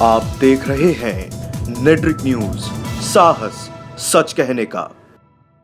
आप देख रहे हैं नेट्रिक न्यूज, साहस सच कहने का।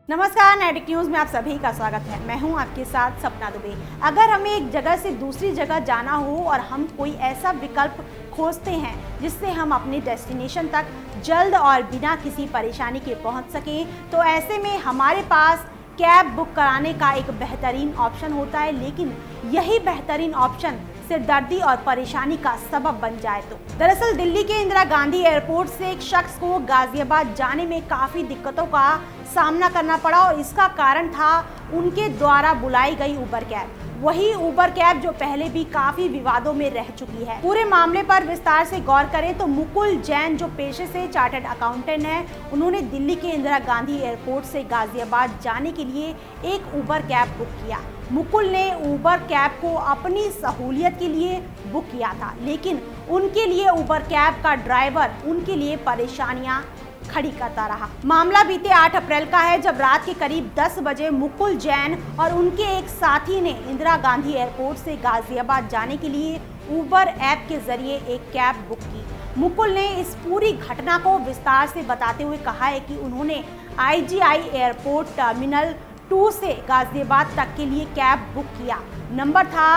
नमस्कार, नेट्रिक न्यूज में आप सभी का स्वागत है। मैं हूं आपके साथ सपना दुबे। अगर हमें एक जगह से दूसरी जगह जाना हो और हम कोई ऐसा विकल्प खोजते हैं जिससे हम अपने डेस्टिनेशन तक जल्द और बिना किसी परेशानी के पहुंच सकें, तो ऐसे में हमारे पास कैब बुक कराने का एक बेहतरीन ऑप्शन होता है। लेकिन यही बेहतरीन ऑप्शन सिरदर्दी और परेशानी का सबब बन जाए तो। दरअसल दिल्ली के इंदिरा गांधी एयरपोर्ट से एक शख्स को गाजियाबाद जाने में काफ़ी दिक्कतों का सामना करना पड़ा और इसका कारण था उनके द्वारा बुलाई गई उबर कैब। वही उबर कैब जो पहले भी काफ़ी विवादों में रह चुकी है। पूरे मामले पर विस्तार से गौर करें तो मुकुल जैन जो पेशे से चार्टर्ड अकाउंटेंट हैं, उन्होंने दिल्ली के इंदिरा गांधी एयरपोर्ट से गाजियाबाद जाने के लिए एक उबर कैब बुक किया। मुकुल ने उबर कैब को अपनी सहूलियत के लिए बुक किया था, लेकिन उनके लिए उबर कैब का ड्राइवर उनके लिए परेशानियां खड़ी करता रहा। मामला बीते 8 अप्रैल का है, जब रात के करीब 10 बजे मुकुल जैन और उनके एक साथी ने इंदिरा गांधी एयरपोर्ट से गाजियाबाद जाने के लिए उबर ऐप के जरिए एक कैब बुक की। मुकुल ने इस पूरी घटना को विस्तार से बताते हुए कहा है कि उन्होंने IGI एयरपोर्ट टर्मिनल 2 से गाजियाबाद तक के लिए कैब बुक किया। नंबर था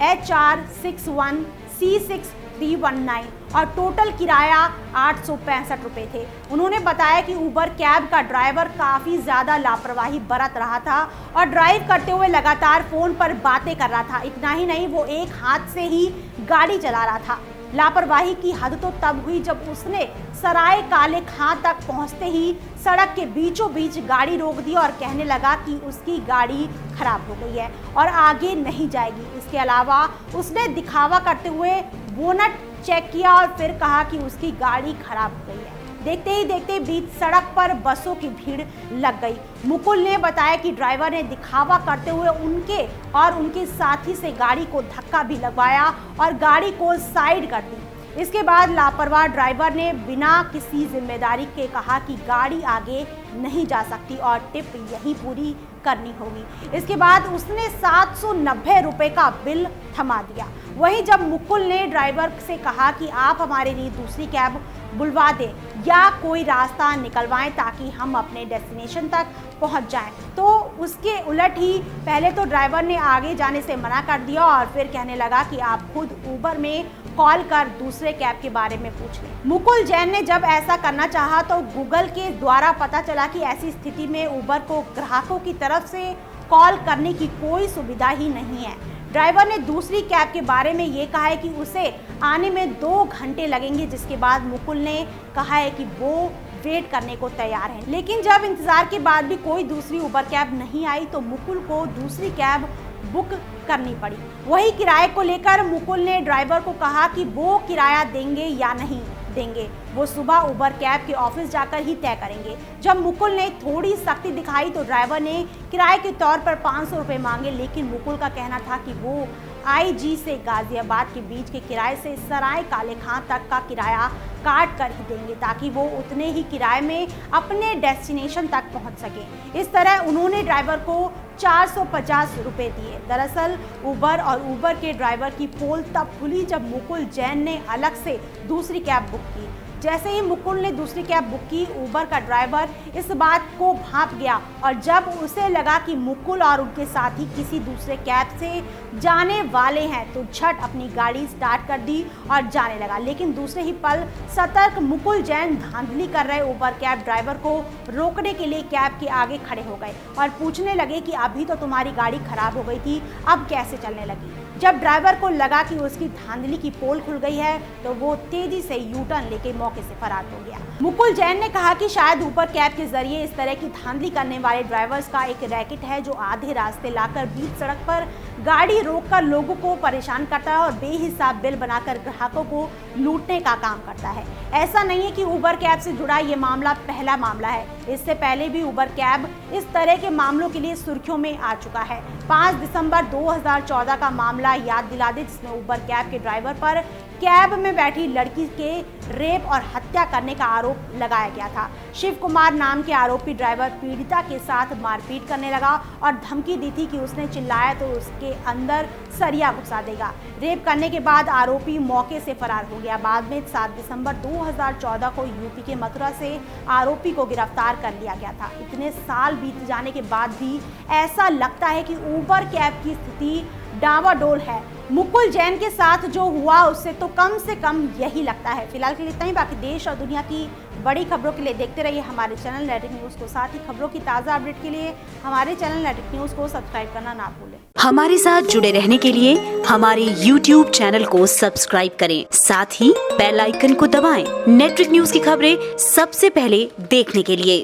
HR 61 C6319 और टोटल किराया 865 रुपये थे। उन्होंने बताया कि उबर कैब का ड्राइवर काफ़ी ज़्यादा लापरवाही बरत रहा था और ड्राइव करते हुए लगातार फ़ोन पर बातें कर रहा था। इतना ही नहीं, वो एक हाथ से ही गाड़ी चला रहा था। लापरवाही की हद तो तब हुई जब उसने सराय काले खां तक पहुंचते ही सड़क के बीचों बीच गाड़ी रोक दी और कहने लगा कि उसकी गाड़ी खराब हो गई है और आगे नहीं जाएगी। इसके अलावा उसने दिखावा करते हुए बोनट चेक किया और फिर कहा कि उसकी गाड़ी खराब हो गई है। देखते ही देखते बीच सड़क पर बसों की भीड़ लग गई। मुकुल ने बताया कि ड्राइवर ने दिखावा करते हुए उनके और उनके साथी से गाड़ी को धक्का भी लगवाया और गाड़ी को साइड कर दी। इसके बाद लापरवाह ड्राइवर ने बिना किसी जिम्मेदारी के कहा कि गाड़ी आगे नहीं जा सकती और टिप यही पूरी करनी होगी। इसके बाद उसने 790 रुपये का बिल थमा दिया। वहीं जब मुकुल ने ड्राइवर से कहा कि आप हमारे लिए दूसरी कैब बुलवा दें या कोई रास्ता निकलवाएं ताकि हम अपने डेस्टिनेशन तक पहुंच जाएं, तो उसके उलट ही पहले तो ड्राइवर ने आगे जाने से मना कर दिया और फिर कहने लगा कि आप खुद उबर में कॉल कर दूसरे कैब के बारे में पूछ लें। मुकुल जैन ने जब ऐसा करना चाहा तो गूगल के द्वारा पता चला कि ऐसी स्थिति में उबर को ग्राहकों की तरफ से कॉल करने की कोई सुविधा ही नहीं है। ड्राइवर ने दूसरी कैब के बारे में ये कहा है कि उसे आने में 2 घंटे लगेंगे, जिसके बाद मुकुल ने कहा है कि वो वेट करने को तैयार हैं। लेकिन जब इंतजार के बाद भी कोई दूसरी उबर कैब नहीं आई तो मुकुल को दूसरी कैब बुक करनी पड़ी। वही किराए को लेकर मुकुल ने ड्राइवर को कहा कि वो किराया देंगे या नहीं देंगे, वो सुबह उबर कैब के ऑफिस जाकर ही तय करेंगे। जब मुकुल ने थोड़ी सख्ती दिखाई तो ड्राइवर ने किराए के तौर पर 500 रुपये मांगे, लेकिन मुकुल का कहना था कि वो IG से गाजियाबाद के बीच के किराए से सराय काले खां तक का किराया काट कर ही देंगे ताकि वो उतने ही किराए में अपने डेस्टिनेशन तक पहुंच सके। इस तरह उन्होंने ड्राइवर को 450 रुपये दिए। दरअसल उबर और उबर के ड्राइवर की पोल तब खुली जब मुकुल जैन ने अलग से दूसरी कैब बुक की। जैसे ही मुकुल ने दूसरी कैब बुक की, उबर का ड्राइवर इस बात को भांप गया और जब उसे लगा कि मुकुल और उनके साथी किसी दूसरे कैब से जाने वाले हैं तो झट अपनी गाड़ी स्टार्ट कर दी और जाने लगा। लेकिन दूसरे ही पल सतर्क मुकुल जैन धांधली कर रहे उबर कैब ड्राइवर को रोकने के लिए कैब के आगे खड़े हो गए और पूछने लगे कि अभी तो तुम्हारी गाड़ी खराब हो गई थी, अब कैसे चलने लगी। जब ड्राइवर को लगा कि उसकी धांधली की पोल खुल गई है तो वो तेजी से यू-टर्न लेके मौके से फरार हो गया। मुकुल जैन ने कहा कि शायद उबर कैब के जरिए इस तरह की धांधली करने वाले ड्राइवर्स का एक रैकेट है जो आधे रास्ते लाकर बीच सड़क पर गाड़ी रोककर लोगों को परेशान करता है और बेहिसाब बिल बनाकर ग्राहकों को लूटने का काम करता है। ऐसा नहीं है कि उबर कैब से जुड़ा ये मामला पहला मामला है। इससे पहले भी उबर कैब इस तरह के मामलों के लिए सुर्खियों में आ चुका है। 5 दिसंबर 2014 का मामला याद दिला दे, जिसमें उबर कैब के ड्राइवर पर कैब में बैठी लड़की के रेप और हत्या करने का आरोप लगाया गया था। शिव कुमार नाम के आरोपी ड्राइवर पीड़िता के साथ मारपीट करने लगा और धमकी दी थी कि उसने चिल्लाया तो उसके अंदर सरिया घुसा देगा। रेप करने के बाद आरोपी मौके से फरार हो गया। बाद में 7 दिसंबर 2014 को यूपी के मथुरा से आरोपी को गिरफ्तार कर लिया गया था। इतने साल बीत जाने के बाद भी ऐसा लगता है कि उबर कैब की स्थिति डावाडोल है। मुकुल जैन के साथ जो हुआ उससे तो कम से कम यही लगता है। फिलहाल के लिए इतना ही। बाकी देश और दुनिया की बड़ी खबरों के लिए देखते रहिए हमारे चैनल नेट्रिक न्यूज़ को। साथ ही खबरों की ताज़ा अपडेट के लिए हमारे चैनल नेट्रिक न्यूज़ को सब्सक्राइब करना ना भूलें। हमारे साथ जुड़े रहने के लिए हमारे YouTube चैनल को सब्सक्राइब करें, साथ ही बेल आइकन को दबाएं। नेट्रिक न्यूज़ की खबरें सबसे पहले देखने के लिए।